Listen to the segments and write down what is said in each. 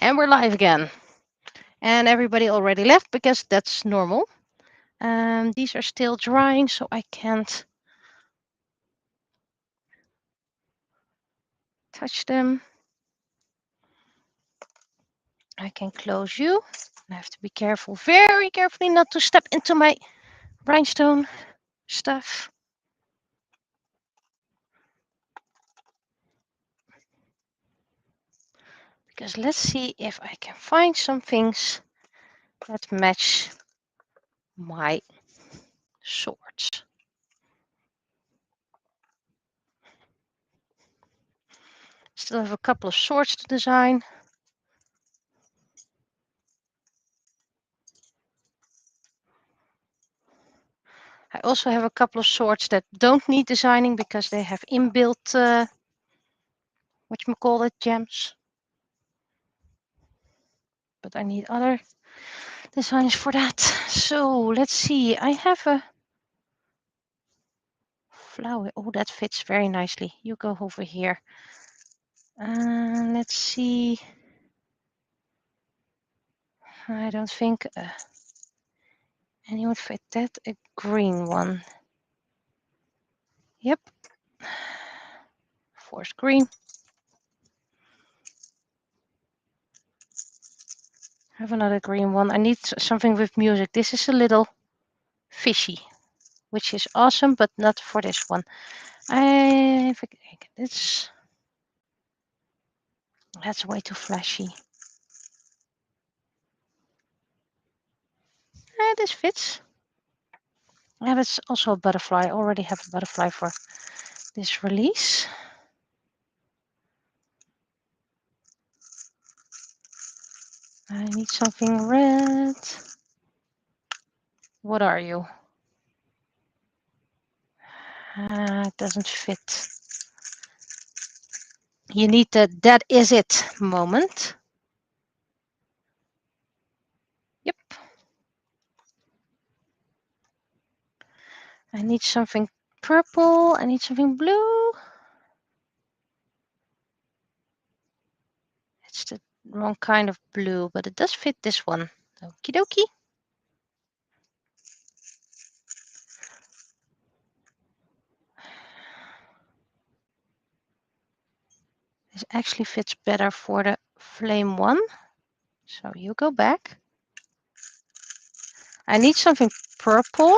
And we're live again. And everybody already left because that's normal. These are still drying, so I can't touch them. I can close you. I have to be careful, very carefully, not to step into my rhinestone stuff. Because let's see if I can find some things that match my swords. Still have a couple of swords to design. I also have a couple of swords that don't need designing because they have inbuilt, whatchamacallit, gems. But I need other designs for that. So let's see. I have a flower. Oh, that fits very nicely. You go over here. Let's see. I don't think anyone fit that. A green one. Yep. Forest green. I have another green one. I need something with music. This is a little fishy, which is awesome, but not for this one. I think this. That's way too flashy. This fits. I have also a butterfly. I already have a butterfly for this release. I need something red. What are you? It doesn't fit. You need the that is it moment. Yep. I need something purple. I need something blue. It's the wrong kind of blue, but it does fit this one. Okie dokie. This actually fits better for the flame one. So you go back. I need something purple.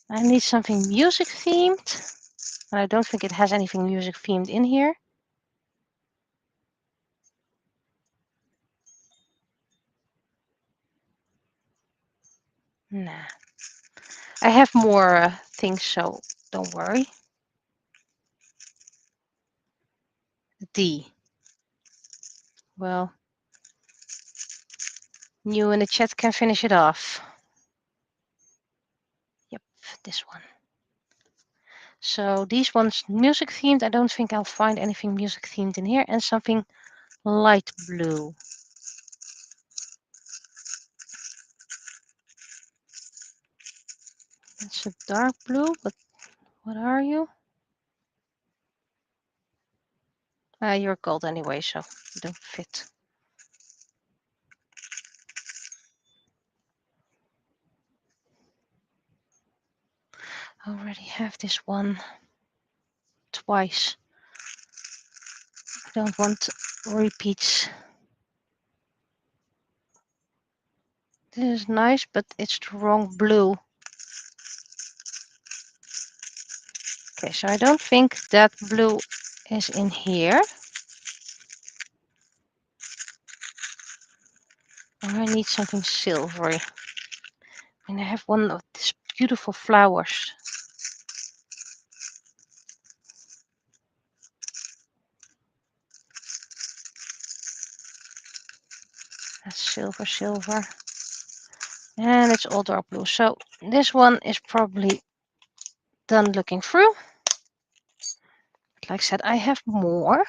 I need something music themed. And I don't think it has anything music themed in here. Nah. I have more things, so don't worry. D. Well, you in the chat can finish it off. Yep, this one. So these ones music themed. I don't think I'll find anything music themed in here. And something light blue. It's a dark blue, but what are you? You're gold anyway, so you don't fit. I already have this one twice. I don't want repeats. This is nice, but it's the wrong blue. Okay, so I don't think that blue is in here. I need something silvery. And I have one of these beautiful flowers. That's silver, silver. And it's all dark blue. So this one is probably done looking through. Like I said, I have more.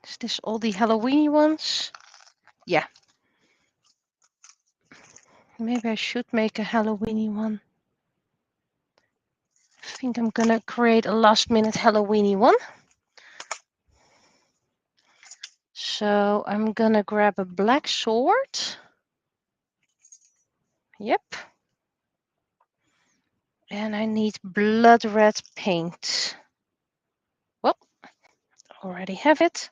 Is this all the Halloweeny ones? Yeah. Maybe I should make a Halloweeny one. I think I'm gonna create a last minute Halloweeny one. So I'm gonna grab a black sword. Yep. And I need blood red paint. Well, already have it.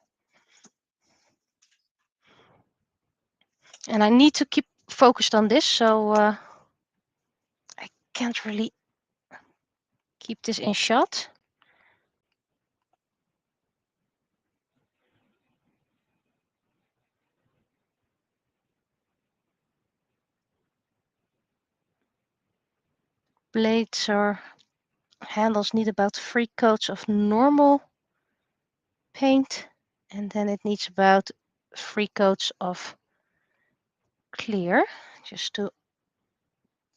And I need to keep focused on this, so I can't really keep this in shot. Blades or handles need about 3 coats of normal paint, and then it needs about 3 coats of clear just to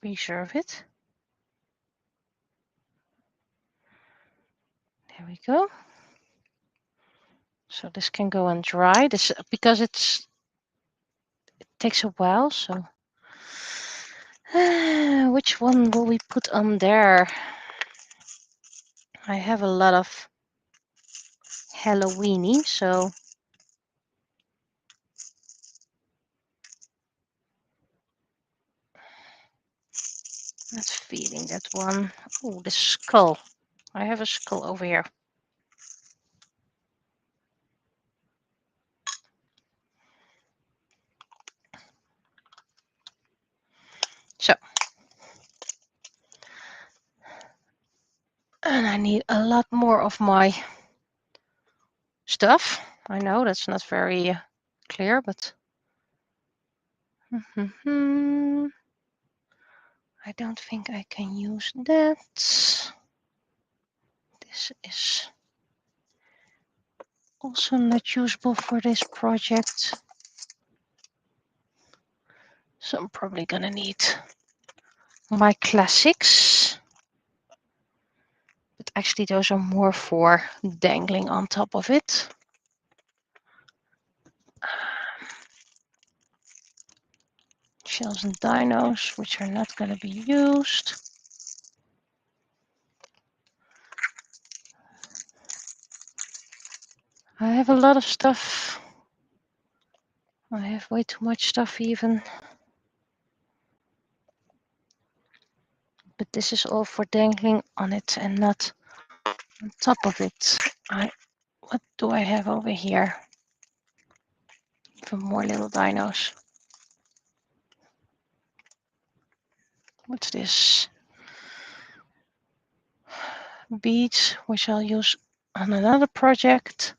preserve it. There we go. So this can go and dry. This because it takes a while. So which one will we put on there? I have a lot of Halloweeny, so not feeling that one. Oh, the skull. I have a skull over here. So, and I need a lot more of my stuff. I know that's not very clear, but I don't think I can use that. This is also not usable for this project. So I'm probably gonna need my classics. But actually those are more for dangling on top of it. Shells and dinos, which are not going to be used. I have a lot of stuff. I have way too much stuff even. But this is all for dangling on it and not on top of it. What do I have over here? Even more little dinos. What's this? Beads, which I'll use on another project.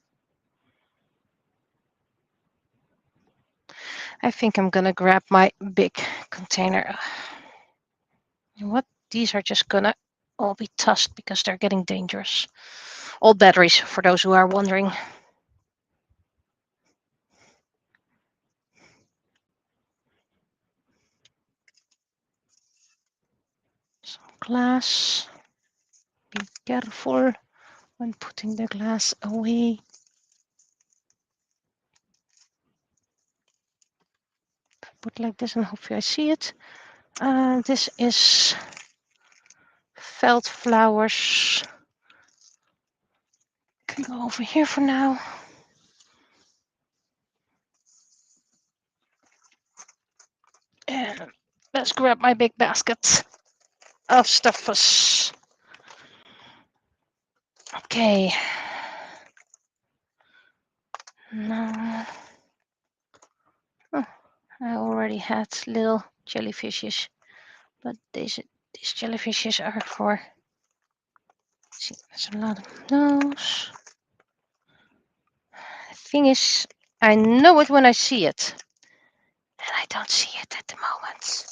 I think I'm gonna grab my big container. You know what? These are just gonna all be tossed because they're getting dangerous. All batteries, for those who are wondering. Some glass. Be careful when putting the glass away. Put like this and hopefully I see it. This is felt flowers. Can go over here for now. And let's grab my big basket of stuffers. Okay. Now, I already had little jellyfishes, but these jellyfishes are for. See, there's a lot of those. The thing is, I know it when I see it, and I don't see it at the moment.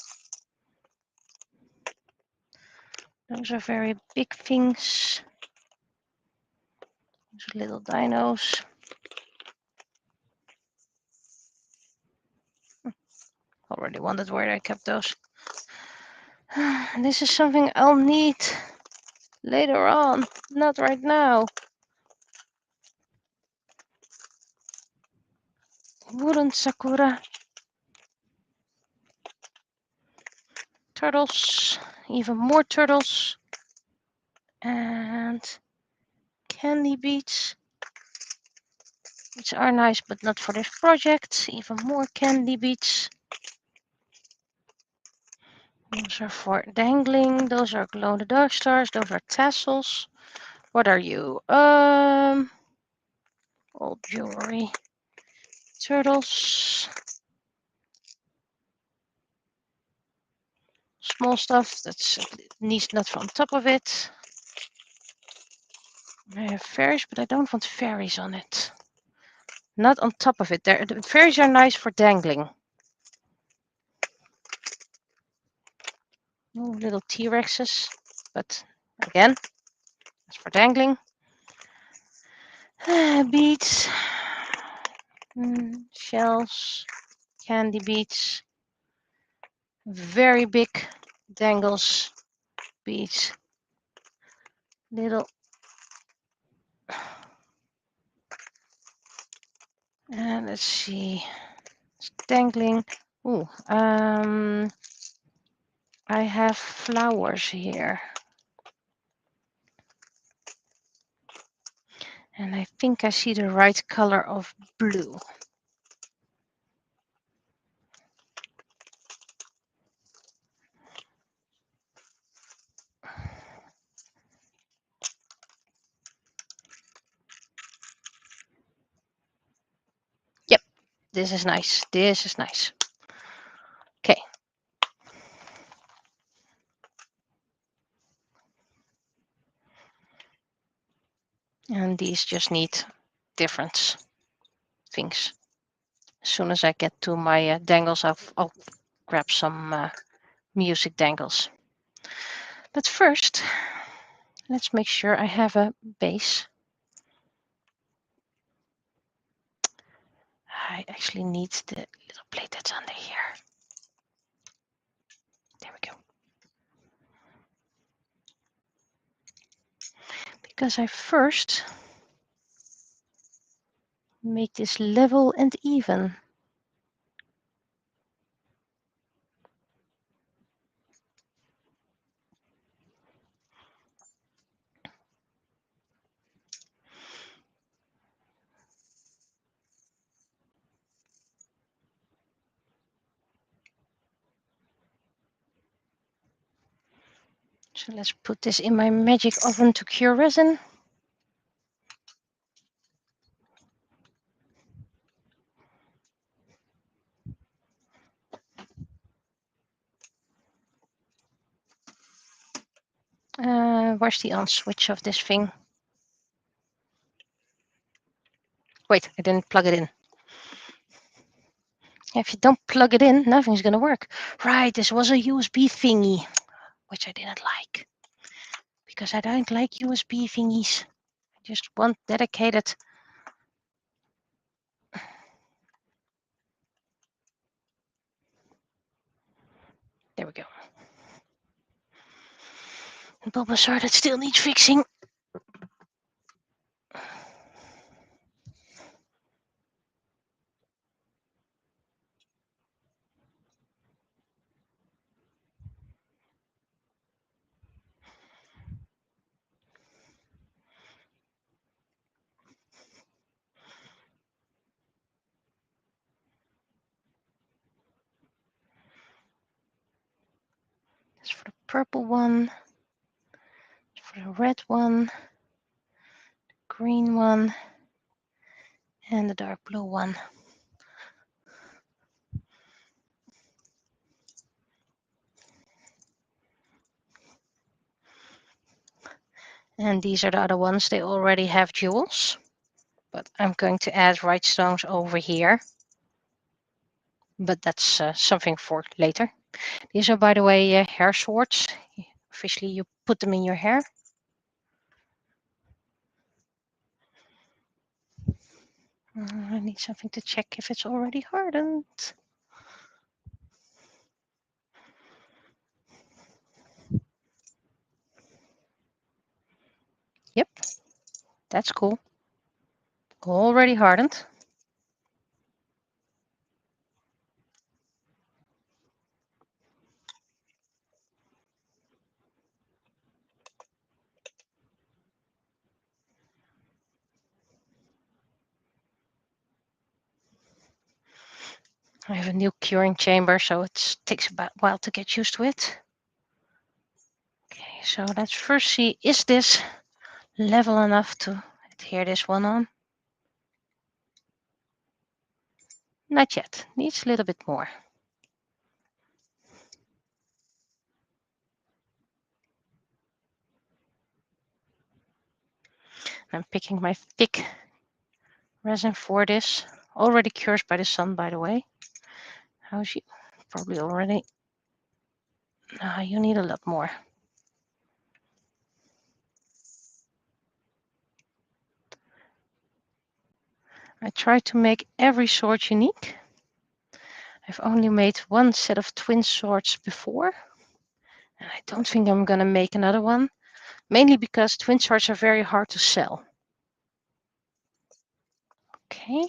Those are very big things. Those little dinos. Already wondered where I kept those. This is something I'll need later on, not right now. Wooden sakura. Turtles. Even more turtles. And candy beads. Which are nice, but not for this project. Even more candy beads. Those are for dangling. Those are glow-in-the-dark stars. Those are tassels. What are you? Old jewelry. Turtles. Small stuff that's needs nuts on top of it. I have fairies, but I don't want fairies on it. Not on top of it. The fairies are nice for dangling. Oh, little T-Rexes, but again, that's for dangling. Beads, shells, candy beads, very big dangles, beads, little, and let's see, it's dangling. Ooh, I have flowers here. And I think I see the right color of blue. Yep, this is nice. This is nice. Okay. And these just need different things. As soon as I get to my dangles, I'll grab some music dangles. But first, let's make sure I have a base. I actually need the little plate that's under here. There we go. Because I first make this level and even. So let's put this in my magic oven to cure resin. Where's the on switch of this thing? Wait, I didn't plug it in. If you don't plug it in, nothing's going to work. Right, this was a USB thingy, which I didn't like. Because I don't like USB thingies. I just want dedicated. There we go. Bulbasaur that still needs fixing. That's for the purple one. For the red one. Green one. And the dark blue one. And these are the other ones. They already have jewels. But I'm going to add rhinestones over here. But that's something for later. These are, by the way, hair swords. Officially, you put them in your hair. I need something to check if it's already hardened. Yep, that's cool. Already hardened. I have a new curing chamber, so it takes a while to get used to it. Okay, so let's first see, is this level enough to adhere this one on? Not yet, needs a little bit more. I'm picking my thick resin for this. Already cured by the sun, by the way. How's you? Probably already. You need a lot more. I try to make every sword unique. I've only made one set of twin swords before, and I don't think I'm gonna make another one, mainly because twin swords are very hard to sell. Okay.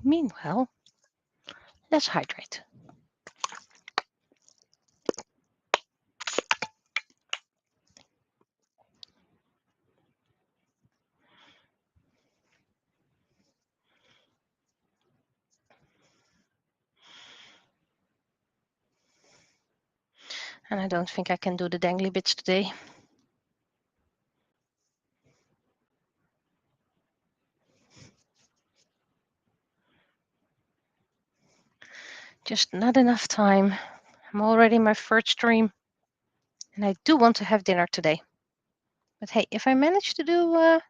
Meanwhile, let's hydrate. And I don't think I can do the dangly bits today. Just not enough time. I'm already in my third stream, and I do want to have dinner today. But hey, if I manage to do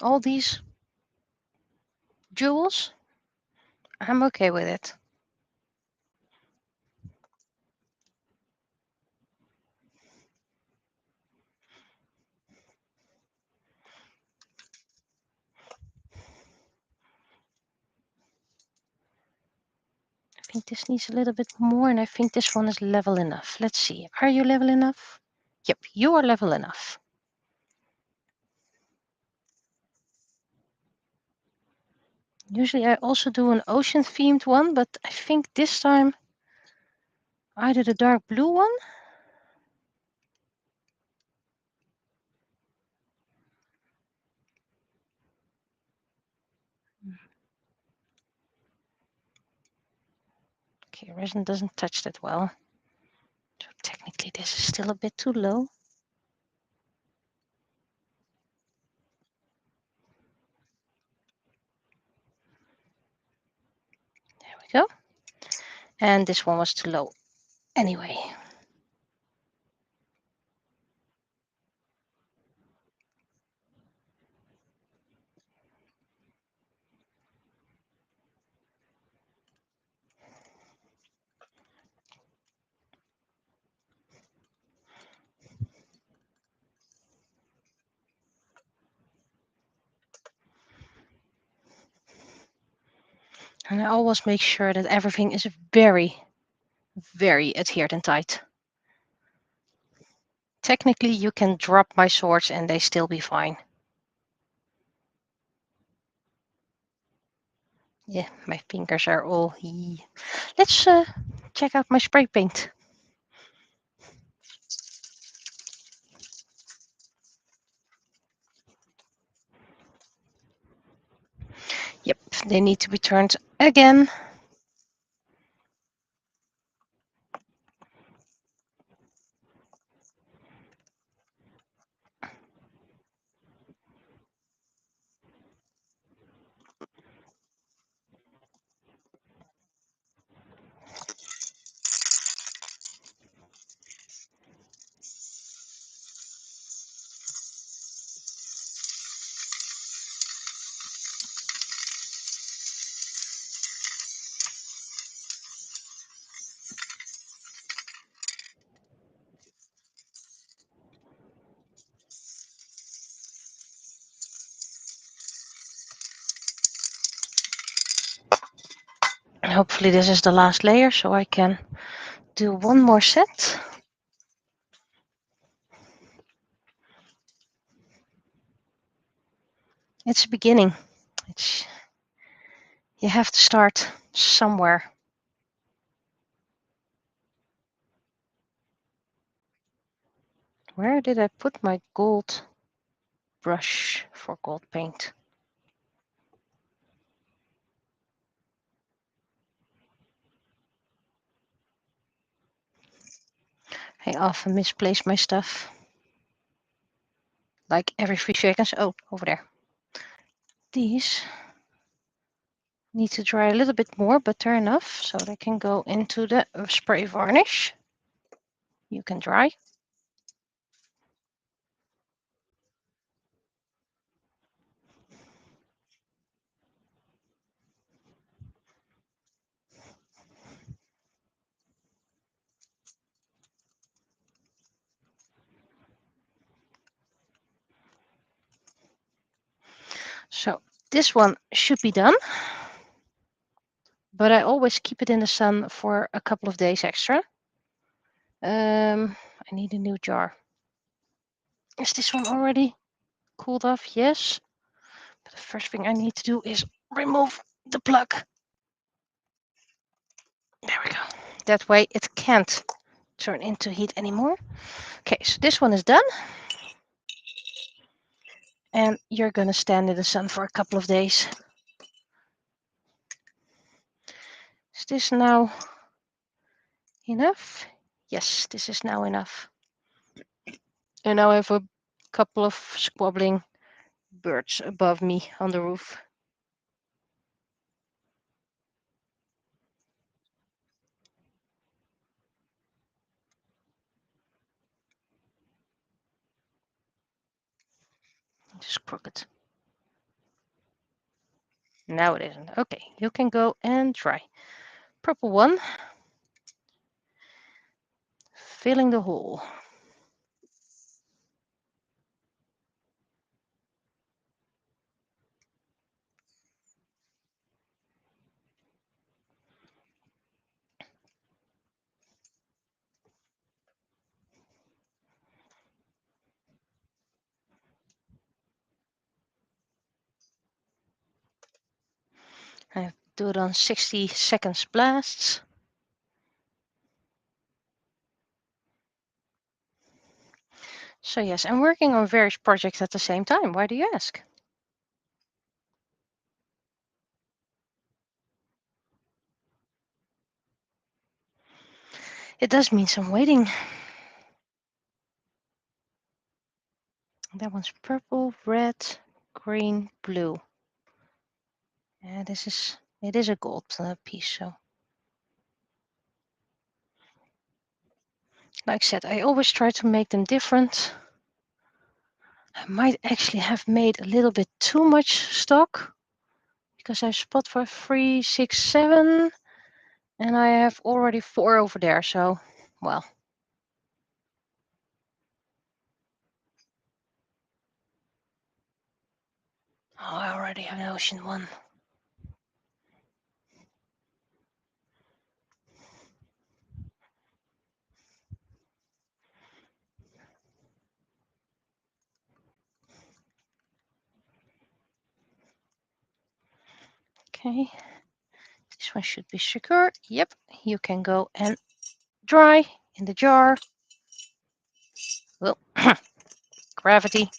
all these jewels, I'm okay with it. I think this needs a little bit more, and I think this one is level enough. Let's see. Are you level enough? Yep, you are level enough. Usually I also do an ocean themed one, but I think this time I did a dark blue one. Okay, resin doesn't touch that well. So technically this is still a bit too low. There we go. And this one was too low anyway. And I always make sure that everything is very, very adhered and tight. Technically, you can drop my swords and they still be fine. Yeah, my fingers are all... Let's check out my spray paint. Yep, they need to be turned again. Hopefully this is the last layer so I can do one more set. it's a beginning. You have to start somewhere. Where did I put my gold brush for gold paint? I often misplace my stuff. Like every 3 seconds. Oh, over there. These need to dry a little bit more, but they're enough so they can go into the spray varnish. You can dry. So this one should be done, but I always keep it in the sun for a couple of days extra. I need a new jar. Is this one already cooled off? Yes. But the first thing I need to do is remove the plug. There we go. That way it can't turn into heat anymore. Okay, so this one is done. And you're going to stand in the sun for a couple of days. Is this now enough? Yes, this is now enough. And now I have a couple of squabbling birds above me on the roof. Just crooked. Now it isn't. Okay, you can go and try. Purple one. Filling the hole. I do it on 60 seconds blasts. So yes, I'm working on various projects at the same time. Why do you ask? It does mean some waiting. That one's purple, red, green, blue. And it is a gold piece. So, like I said, I always try to make them different. I might actually have made a little bit too much stock because I spot for 3, 6, 7, and I have already 4 over there. So, well. Oh, I already have an ocean one. Okay, this one should be secure. Yep, you can go and dry in the jar. Well, gravity.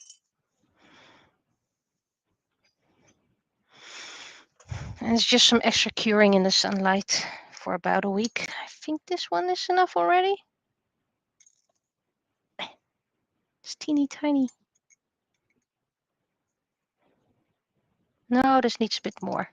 And it's just some extra curing in the sunlight for about a week. I think this one is enough already. It's teeny tiny. No, this needs a bit more.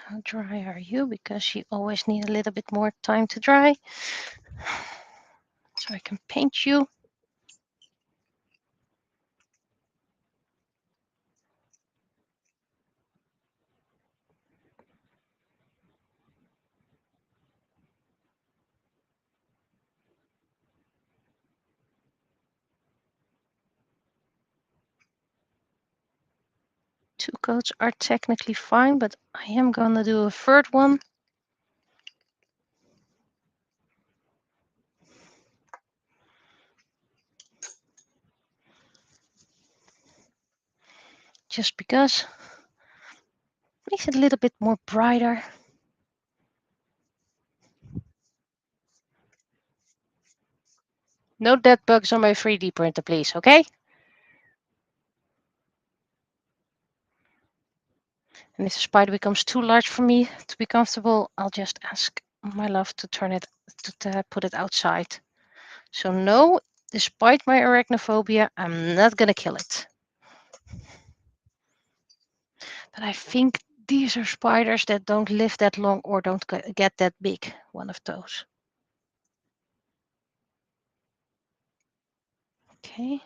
How dry are you? Because you always need a little bit more time to dry. So I can paint you. 2 coats are technically fine, but I am gonna do a third one. Just because makes it a little bit more brighter. No dead bugs on my 3D printer, please, okay? And if the spider becomes too large for me to be comfortable, I'll just ask my love to turn it, to put it outside. So no, despite my arachnophobia, I'm not gonna kill it. But I think these are spiders that don't live that long or don't get that big. One of those. Okay.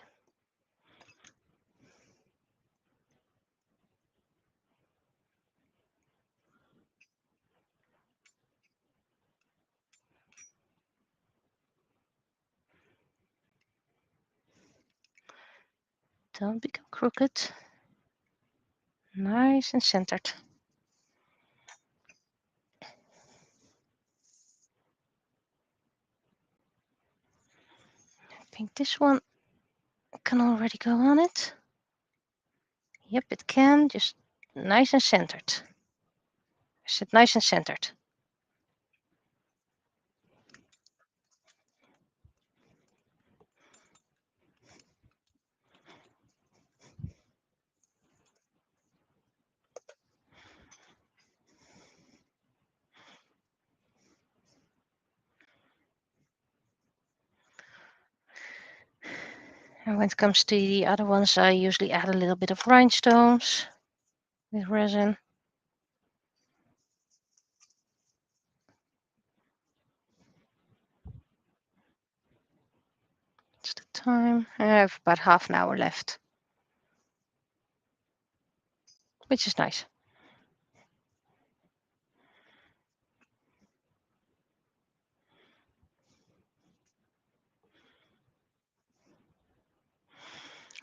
Don't become crooked. Nice and centered. I think this one can already go on it. Yep, it can. Just nice and centered. Is it nice and centered? And when it comes to the other ones, I usually add a little bit of rhinestones with resin. It's the time. I have about half an hour left, which is nice.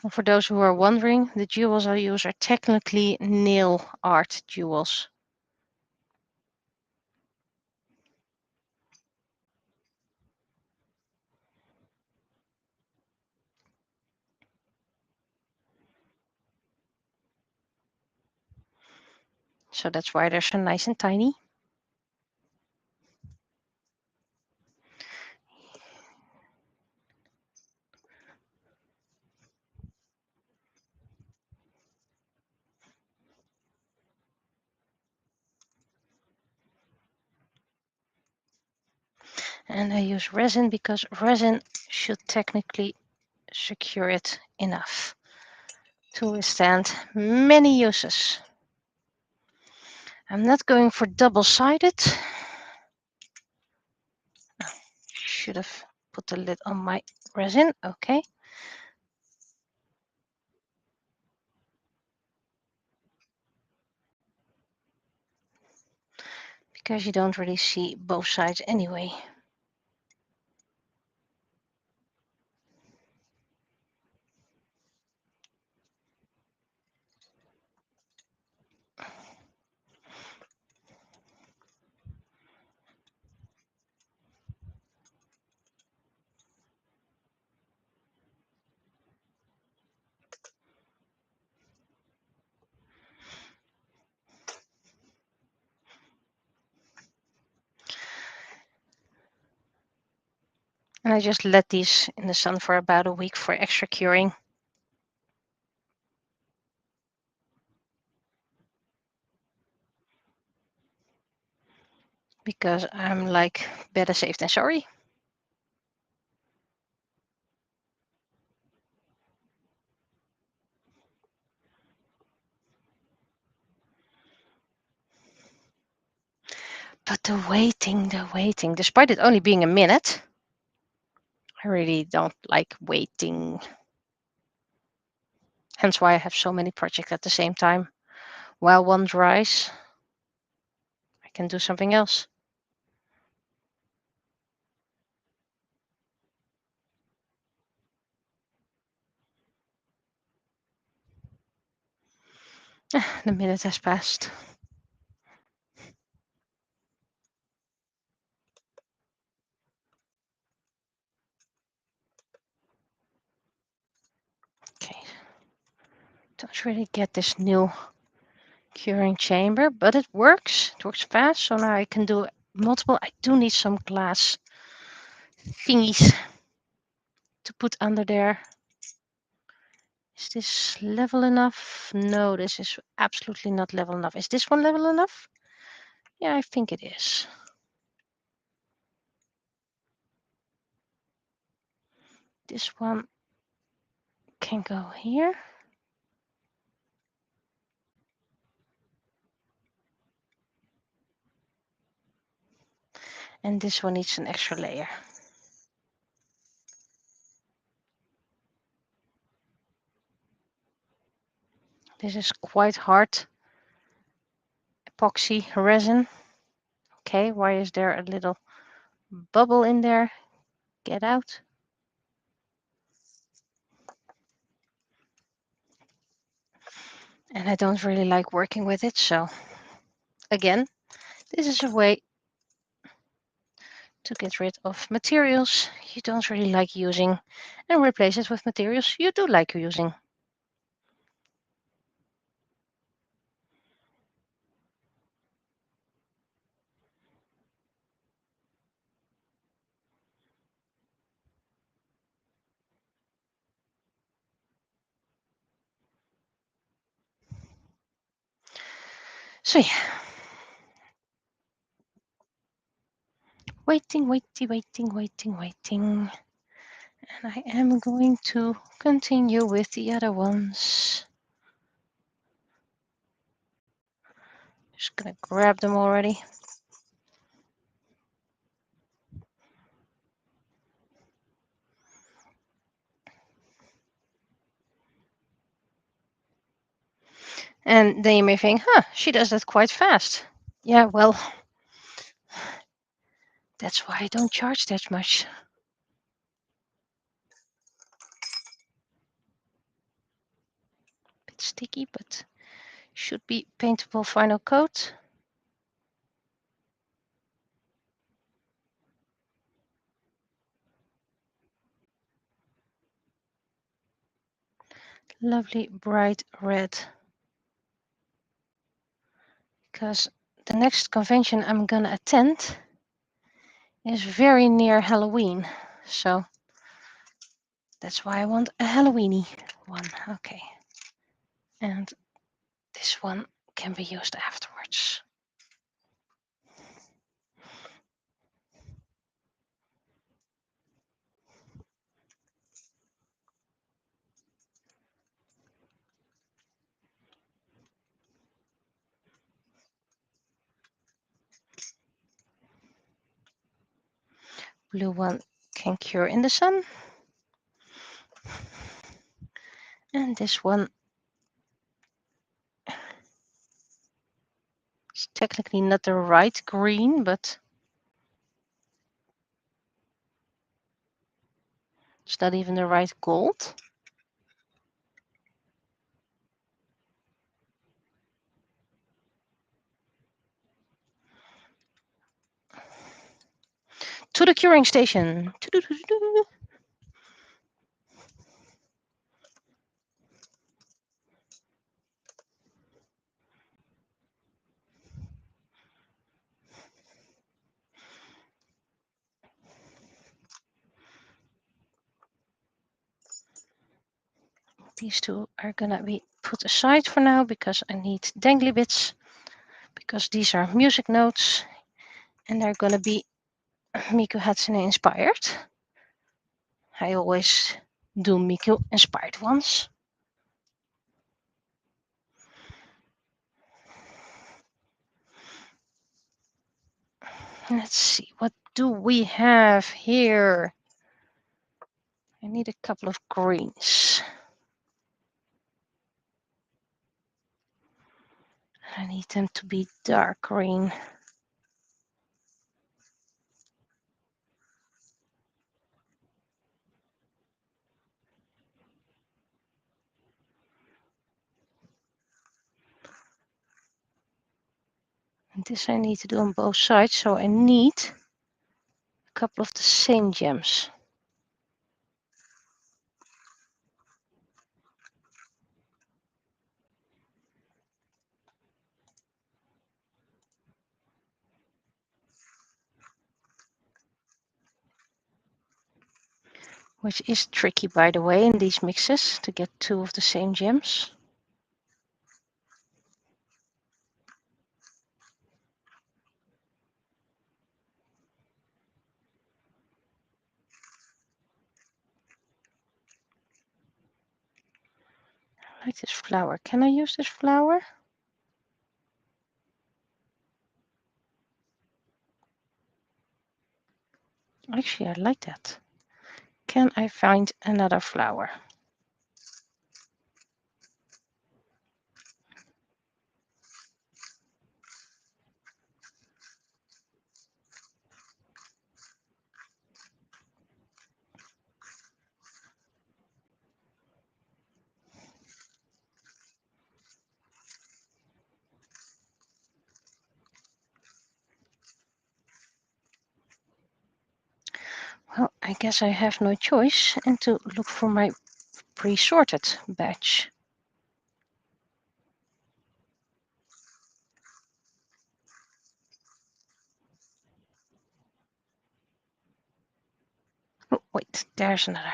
And for those who are wondering, the jewels I use are technically nail art jewels. So that's why they're so nice and tiny. And I use resin because resin should technically secure it enough to withstand many uses. I'm not going for double-sided. Should have put the lid on my resin. Okay. Because you don't really see both sides anyway. And I just let these in the sun for about a week for extra curing. Because I'm like, better safe than sorry. But the waiting, despite it only being a minute, I really don't like waiting. Hence why I have so many projects at the same time. While one dries, I can do something else. The minute has passed. Okay. Don't really get this new curing chamber, but it works. It works fast, so now I can do multiple. I do need some glass thingies to put under there. Is this level enough? No, this is absolutely not level enough. Is this one level enough? Yeah, I think it is. This one can go here. And this one needs an extra layer. This is quite hard epoxy resin. Okay, why is there a little bubble in there? Get out. And I don't really like working with it, so again, this is a way to get rid of materials you don't really like using and replace it with materials you do like using. So yeah, waiting. And I am going to continue with the other ones. Just gonna grab them already. And then you may think, huh, she does that quite fast. Yeah, well, that's why I don't charge that much. Bit sticky, but should be paintable final coat. Lovely bright red. Because the next convention I'm gonna attend is very near Halloween. So that's why I want a Halloweeny one. Okay. And this one can be used afterwards. Blue one can cure in the sun. And this one is technically not the right green, but it's not even the right gold. To the curing station. These two are gonna be put aside for now because I need dangly bits, because these are music notes and they're gonna be Miku Hatsune inspired. I always do Miku inspired ones. Let's see, what do we have here? I need a couple of greens. I need them to be dark green. And this I need to do on both sides, so I need a couple of the same gems. Which is tricky, by the way, in these mixes to get two of the same gems. I like this flower. Can I use this flower? Actually, I like that. Can I find another flower? Well, I guess I have no choice and to look for my pre-sorted batch. Oh, wait, there's another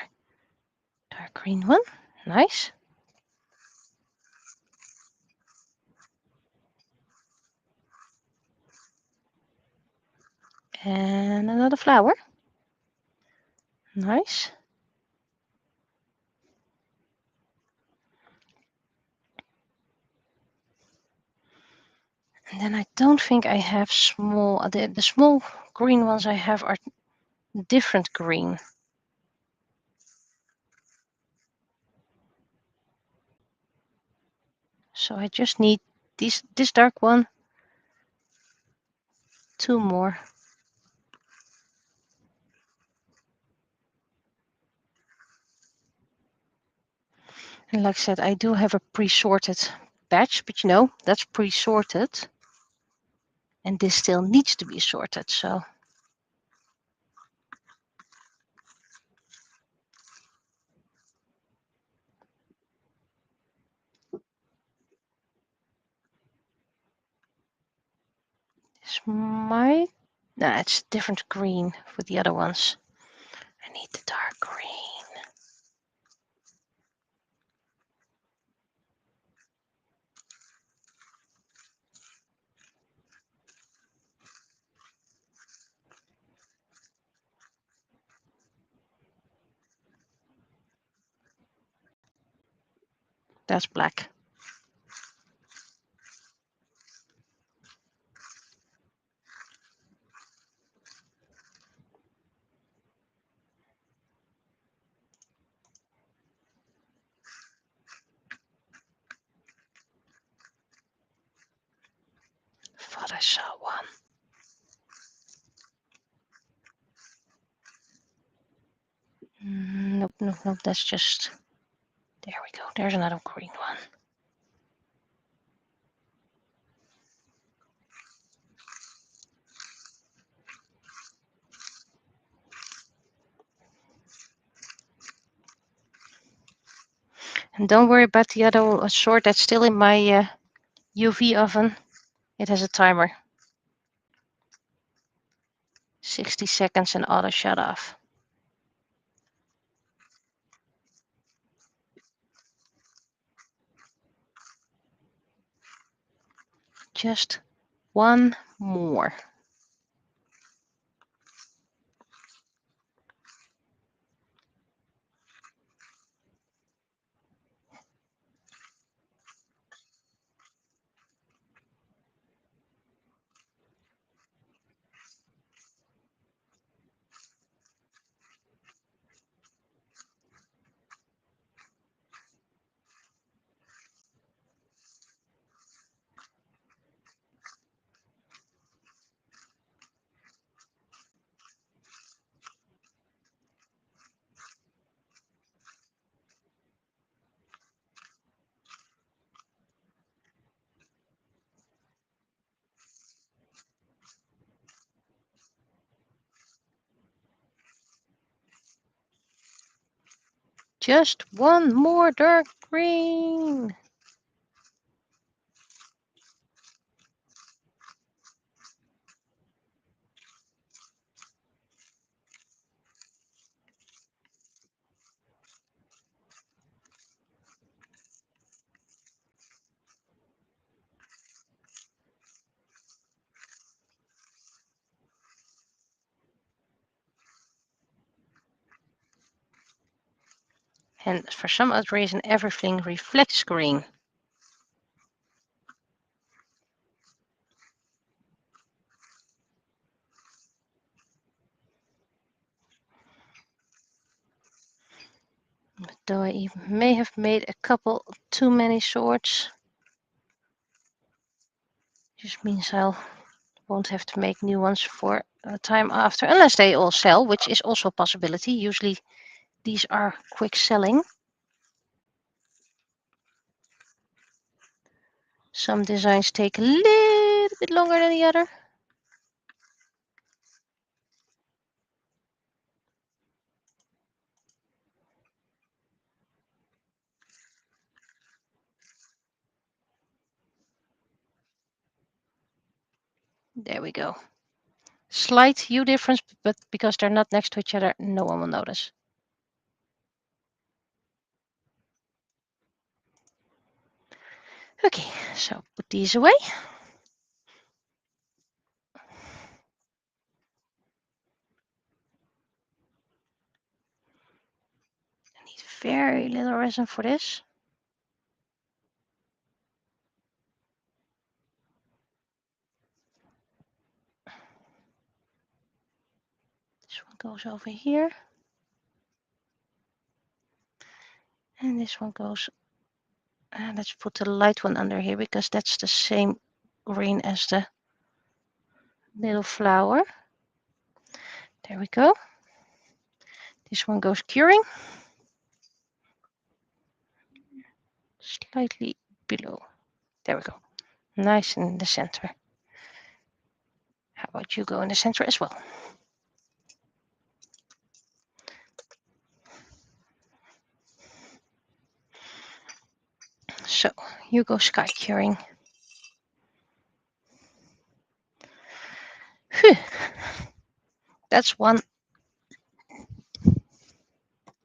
dark green one. Nice. And another flower. Nice. And then I don't think I have small, the small green ones I have are different green. So I just need this dark one, two more. And like I said, I do have a pre-sorted batch, but you know, that's pre-sorted. And this still needs to be sorted, so. This might, no, it's different green for the other ones. I need the dark green. That's black. Thought I saw one. Nope, nope, nope. That's just, there we go. There's another green one. And don't worry about the other sort that's still in my UV oven. It has a timer. 60 seconds and auto shut off. Just one more. Just one more dark green. And for some odd reason, everything reflects green. Though I even may have made a couple too many swords. Just means I won't have to make new ones for a time after, unless they all sell, which is also a possibility. Usually these are quick selling. Some designs take a little bit longer than the other. There we go. Slight hue difference, but because they're not next to each other, no one will notice. Okay, so put these away. I need very little resin for this. This one goes over here. And this one goes, let's put the light one under here because that's the same green as the little flower. There we go. This one goes curing. Slightly below. There we go. Nice in the center. How about you go in the center as well? So you go sky curing. Phew. That's one.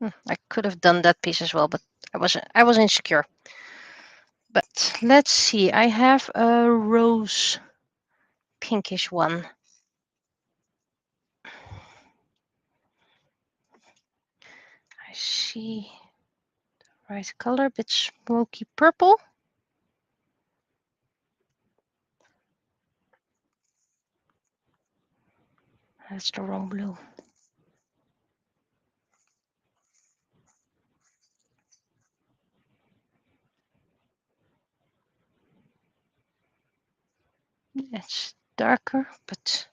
I could have done that piece as well, but I was insecure. But let's see. I have a rose pinkish one. I see the right color, a bit smoky purple. That's the wrong blue. It's darker, but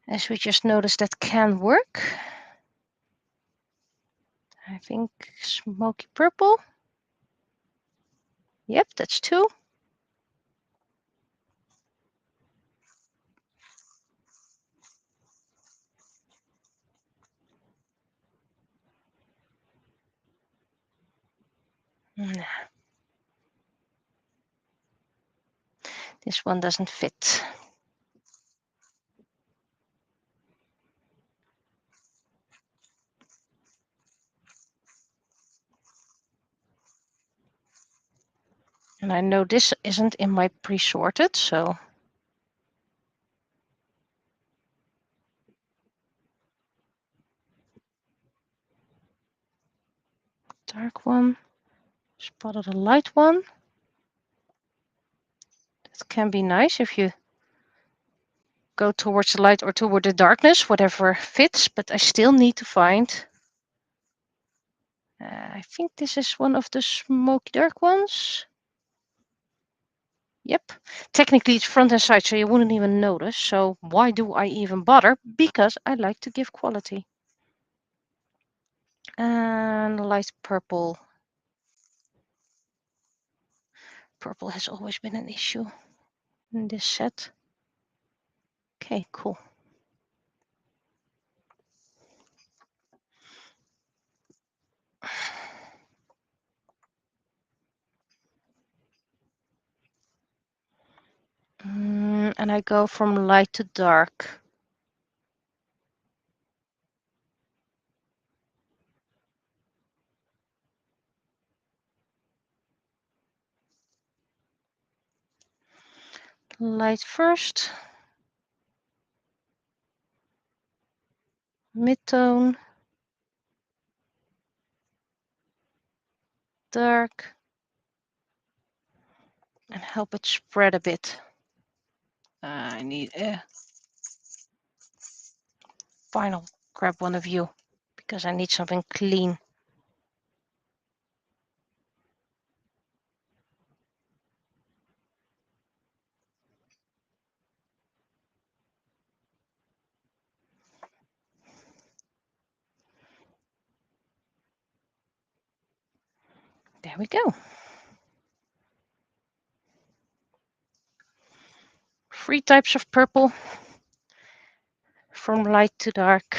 as we just noticed, that can work. I think smoky purple. Yep, that's two. Nah. This one doesn't fit. And I know this isn't in my pre-sorted, so dark one. Spotted a light one. That can be nice if you go towards the light or toward the darkness, whatever fits, but I still need to find. I think this is one of the smoky dark ones. Yep. Technically, it's front and side, so you wouldn't even notice. So why do I even bother? Because I like to give quality. And light purple. Purple has always been an issue in this set. Okay, cool. And I go from light to dark. Light first. Midtone. Dark. And help it spread a bit. I need a final grab one of you because I need something clean. There we go. 3 types of purple from light to dark.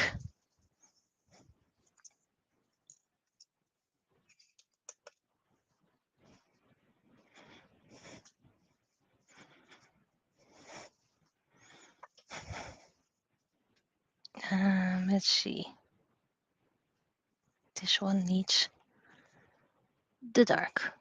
Let's see. This one needs the dark.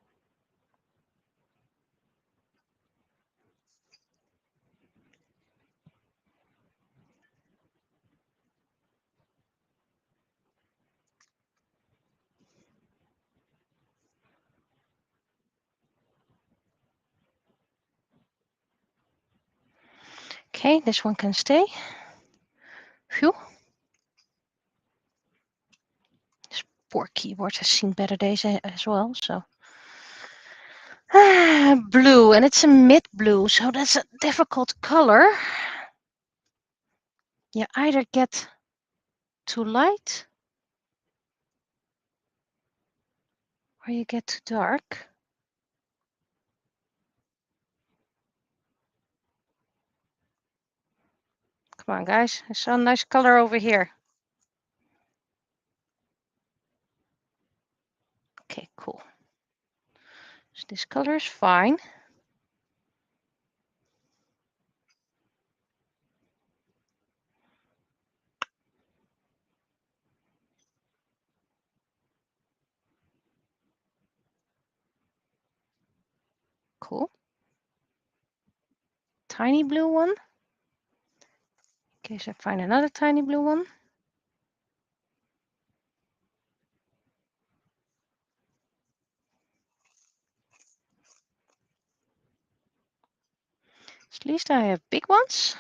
Okay, this one can stay. Phew. This poor keyboard has seen better days as well, so. Blue, and it's a mid blue, so that's a difficult color. You either get too light or you get too dark. Come on, guys. I saw a nice color over here. Okay, cool. So this color is fine. Cool. Tiny blue one. In case I find another tiny blue one. At least I have big ones.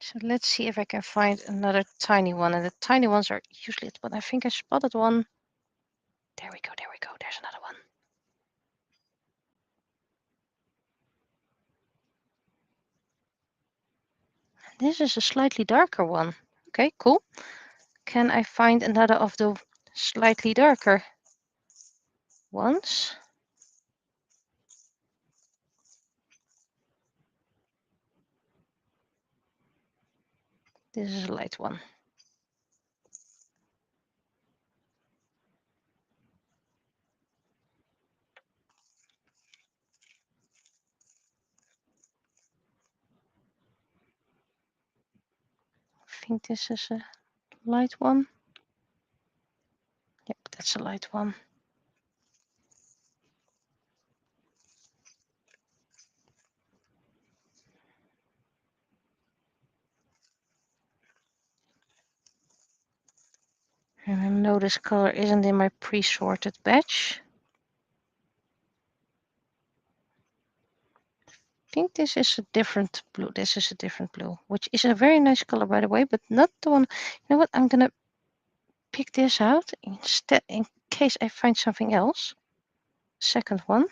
So let's see if I can find another tiny one. And the tiny ones are usually it, but I think I spotted one. There we go, there we go. There's another one. This is a slightly darker one. Okay, cool. Can I find another of the slightly darker ones? This is a light one. I think this is a light one. Yep, that's a light one. And I know this color isn't in my pre-sorted batch. I think this is a different blue. This is a different blue, which is a very nice color, by the way, but not the one. You know what? I'm going to pick this out instead in case I find something else. Second one.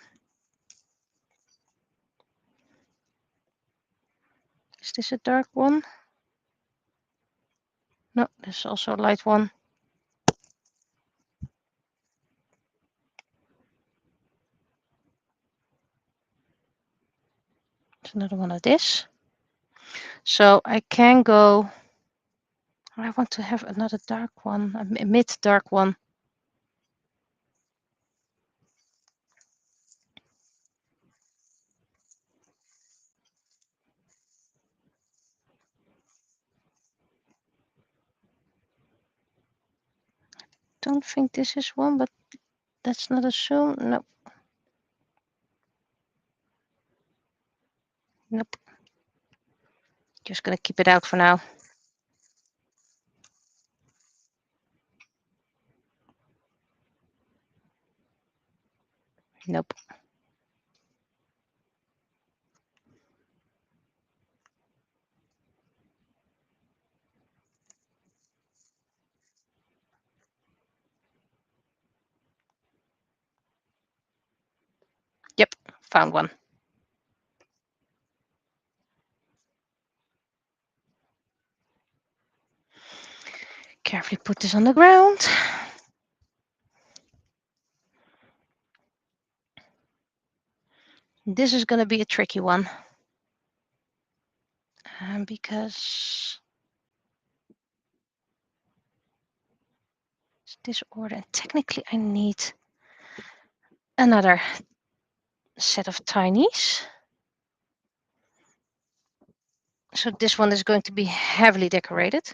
Is this a dark one? No, this is also a light one. It's another one of this. So I can go I want to have another dark one, a mid dark one. Don't think this is one, but that's not a zoom. Nope. Nope. Just gonna keep it out for now. Nope. Yep, found one. Carefully put this on the ground. This is gonna be a tricky one. Because it's disorder. And technically I need another set of tinies. So this one is going to be heavily decorated.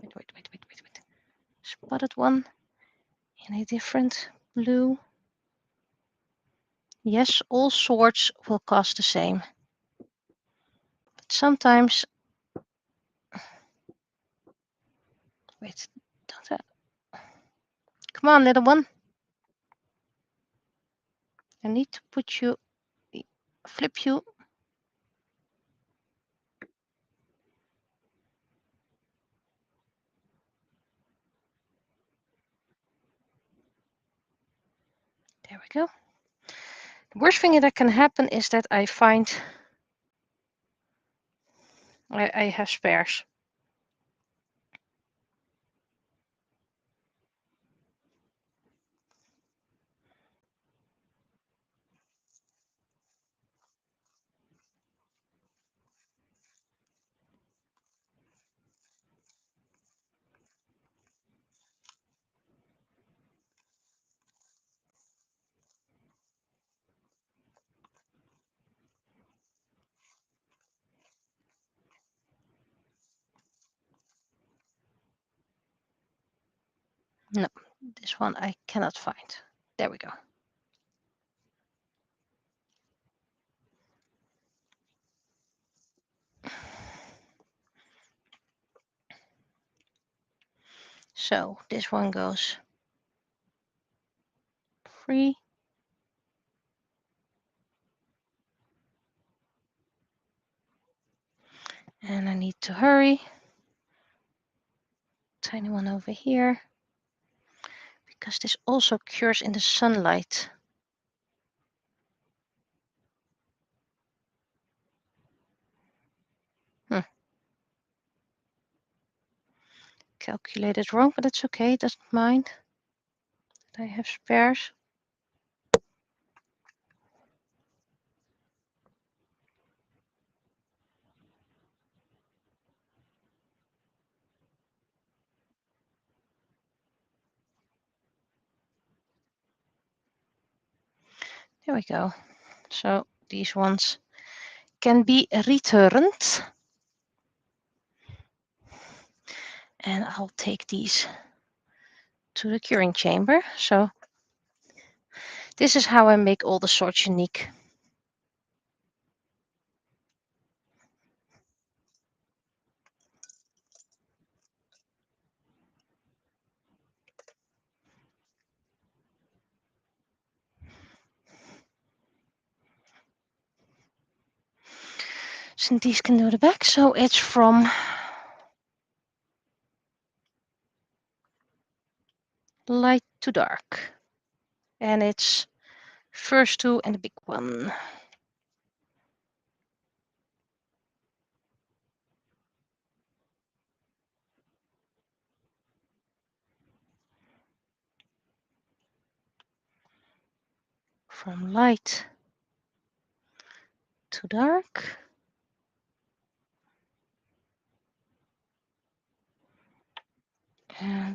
Wait. Spotted one in a different blue. Yes, all sorts will cost the same. But sometimes, wait, don't I? Come on, little one. I need to put you, flip you. There we go. The worst thing that can happen is that I find I have spares. No, this one I cannot find. There we go. So this one goes free. And I need to hurry. Tiny one over here. Because this also cures in the sunlight. Calculated wrong, but it's okay. It doesn't mind. I have spares. There we go. So these ones can be returned. And I'll take these to the curing chamber. So this is how I make all the sorts unique. So these can do the back. So it's from light to dark. And it's first two and the big one. From light to dark.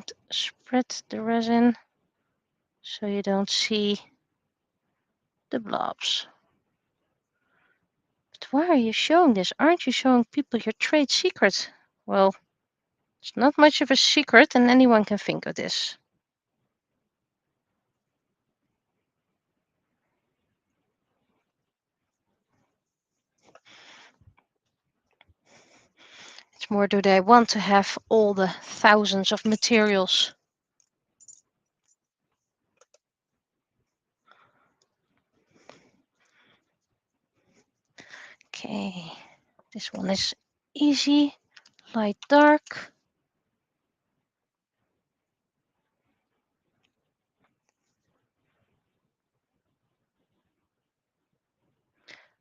And spread the resin so you don't see the blobs. But why are you showing this? Aren't you showing people your trade secret? Well, it's not much of a secret and anyone can think of this. It's more, do they want to have all the thousands of materials? Okay, this one is easy, light, dark.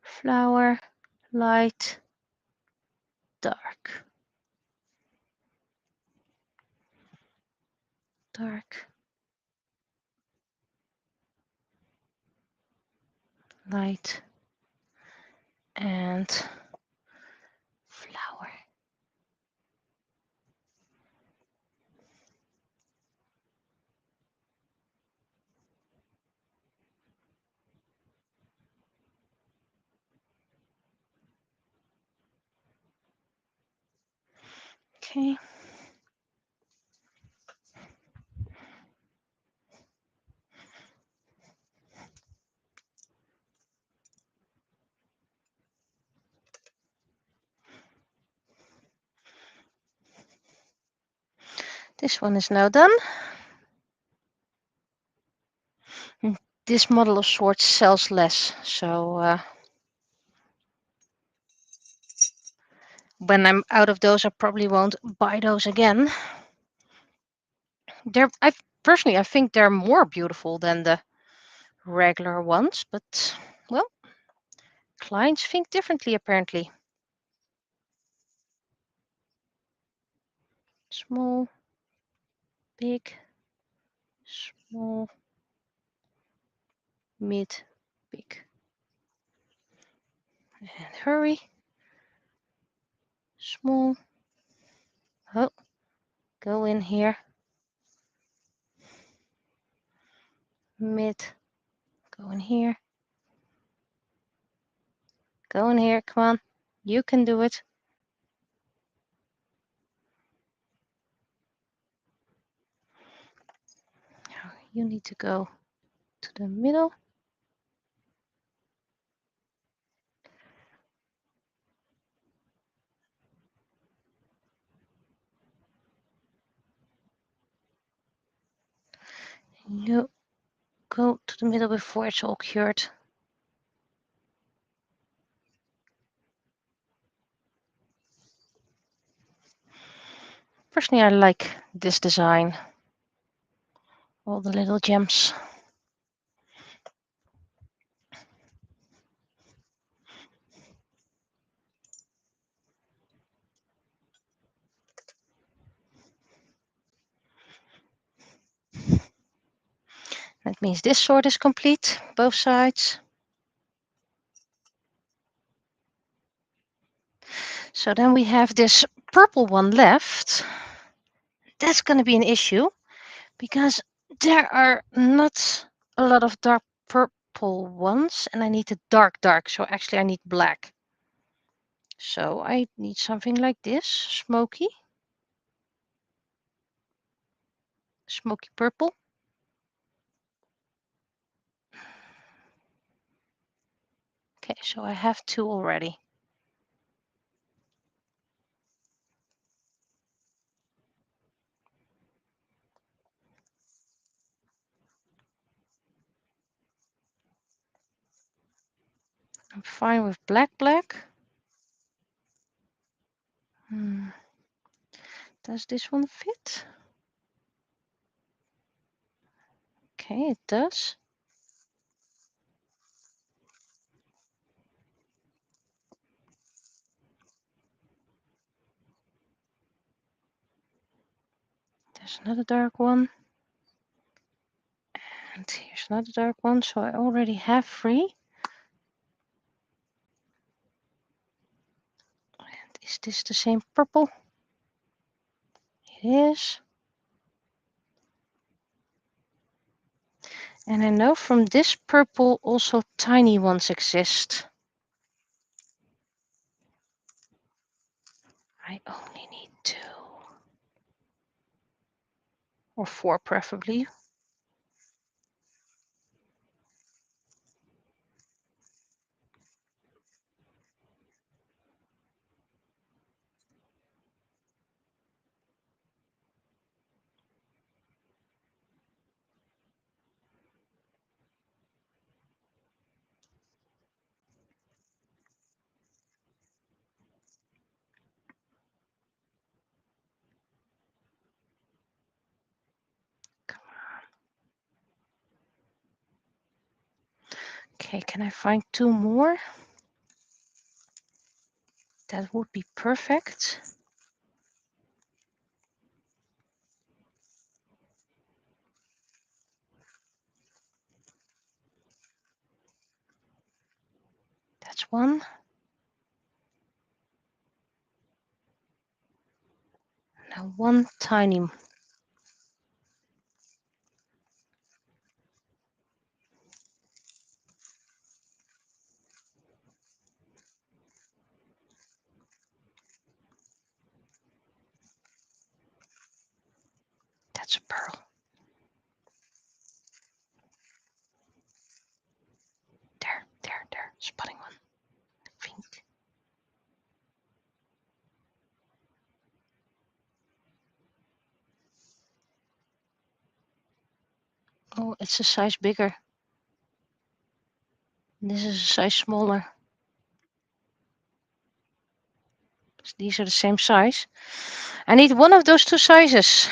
Flower, light, dark. Dark, light, and flower. Okay. This one is now done. This model of sorts sells less, so when I'm out of those, I probably won't buy those again. Personally, I think they're more beautiful than the regular ones, but well, clients think differently apparently. Small, big, small, mid, big. And hurry. Small. Oh, go in here. Mid, go in here. Go in here, come on. You can do it. Now you need to go to the middle. You go to the middle before it's all cured. Personally, I like this design. All the little gems. That means this sort is complete, both sides. So then we have this purple one left. That's going to be an issue because there are not a lot of dark purple ones and I need a dark. So actually I need black. So I need something like this, smoky purple. Okay, so I have two already. I'm fine with black. Does this one fit? Okay, it does. There's another dark one. And here's another dark one. So I already have three. And is this the same purple? It is. And I know from this purple also tiny ones exist. I only need 2. Or 4 preferably. Okay, can I find 2 more? That would be perfect. That's 1. Now 1 tiny. That's a pearl. There. Spotting 1. I think. Oh, it's a size bigger. This is a size smaller. These are the same size. I need one of those 2 sizes.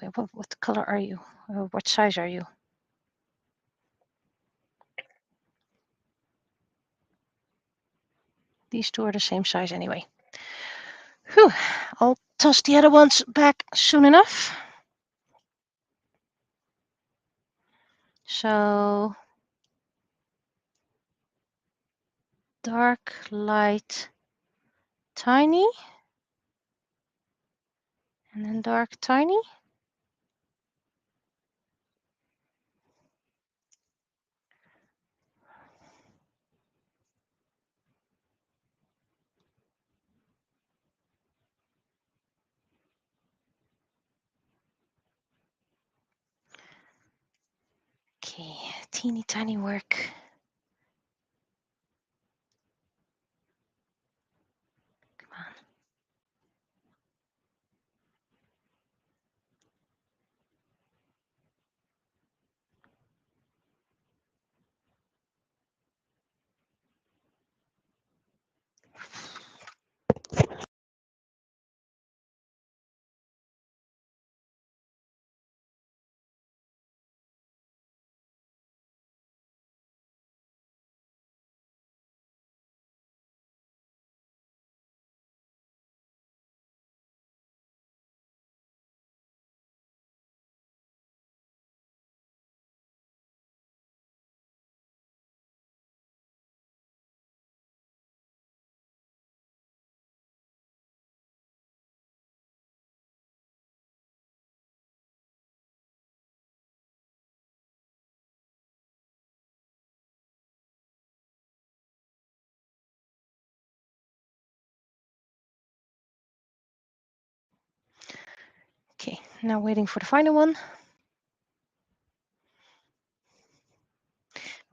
Wait, what color are you? What size are you? These 2 are the same size anyway. Whew. I'll toss the other ones back soon enough. So dark, light, tiny. And then dark, tiny. Okay, teeny tiny work. Come on. Okay, now waiting for the final one.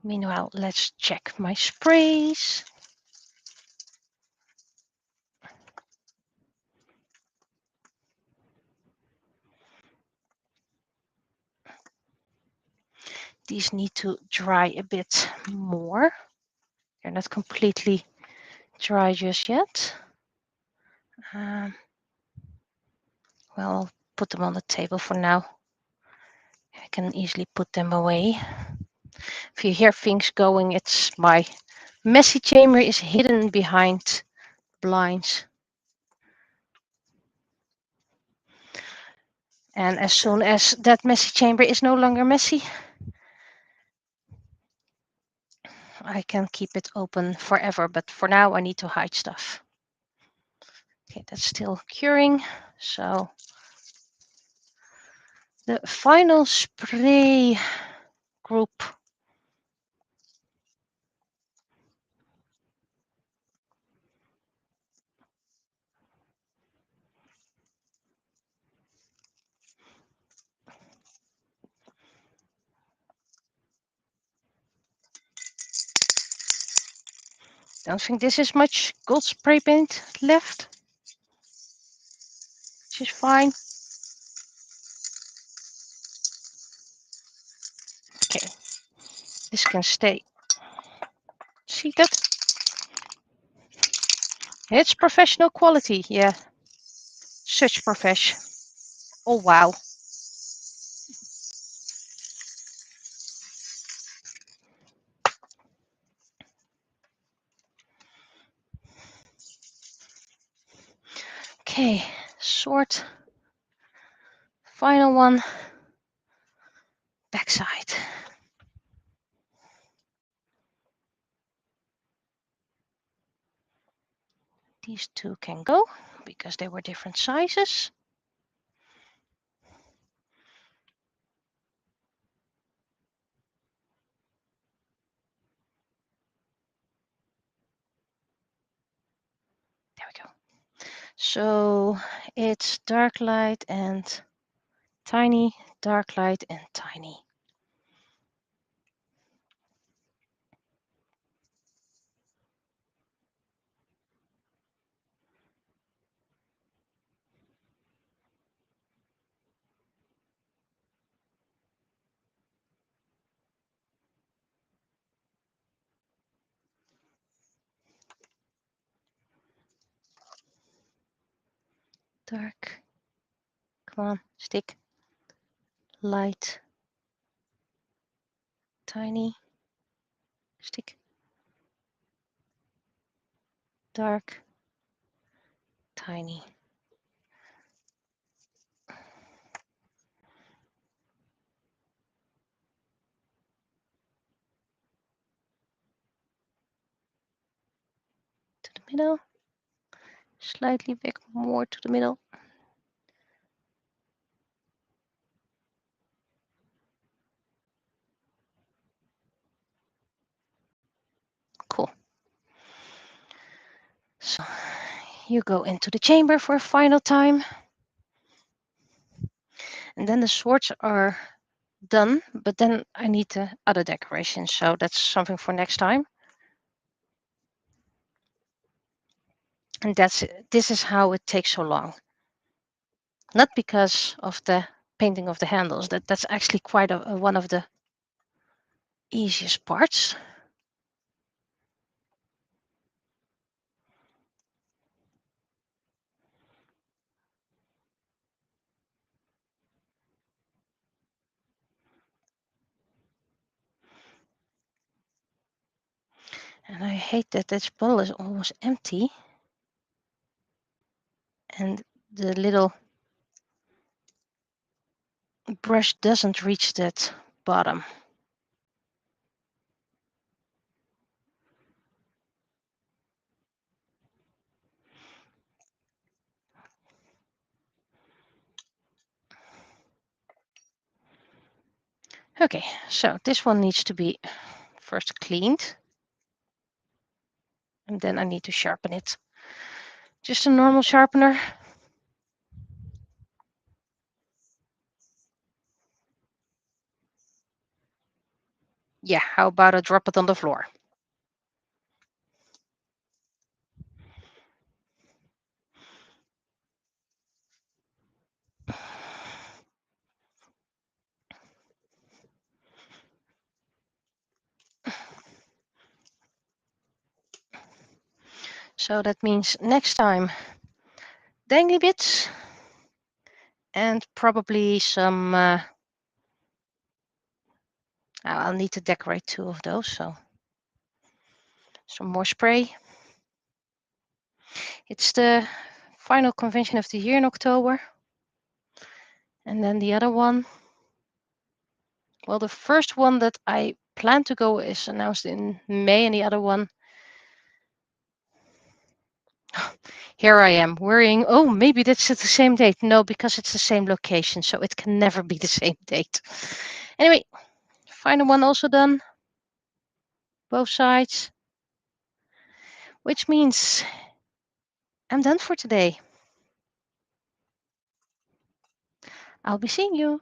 Meanwhile, let's check my sprays. These need to dry a bit more. They're not completely dry just yet. Well, I'll put them on the table for now. I can easily put them away. If you hear things going, it's my messy chamber is hidden behind blinds. And as soon as that messy chamber is no longer messy, I can keep it open forever. But for now, I need to hide stuff. Okay, that's still curing. So The final spray group. Don't think this is much gold spray paint left, which is fine. Okay, this can stay. See that? It's professional quality, yeah. Such profesh. Oh wow. Okay, sort. Final one. Backside. These two can go because they were different sizes. There we go. So it's dark light and tiny, dark light and tiny. Dark. Come on, stick. Light. Tiny. Stick. Dark. Tiny. To the middle. Slightly back more to the middle. Cool. So you go into the chamber for a final time. And then the swords are done, but then I need the other decoration. So that's something for next time. And this is how it takes so long. Not because of the painting of the handles. That's actually quite one of the easiest parts. And I hate that this bottle is almost empty. And the little brush doesn't reach that bottom. Okay, so this one needs to be first cleaned. And then I need to sharpen it. Just a normal sharpener. Yeah, how about I drop it on the floor? So that means next time, dangly bits and probably some, I'll need to decorate 2 of those, so some more spray. It's the final convention of the year in October. And then the other one, well, the first one that I plan to go is announced in May, and the other one, Here I am worrying, oh, maybe that's at the same date. No, because it's the same location, so it can never be the same date. Anyway, final one also done. Both sides. Which means I'm done for today. I'll be seeing you.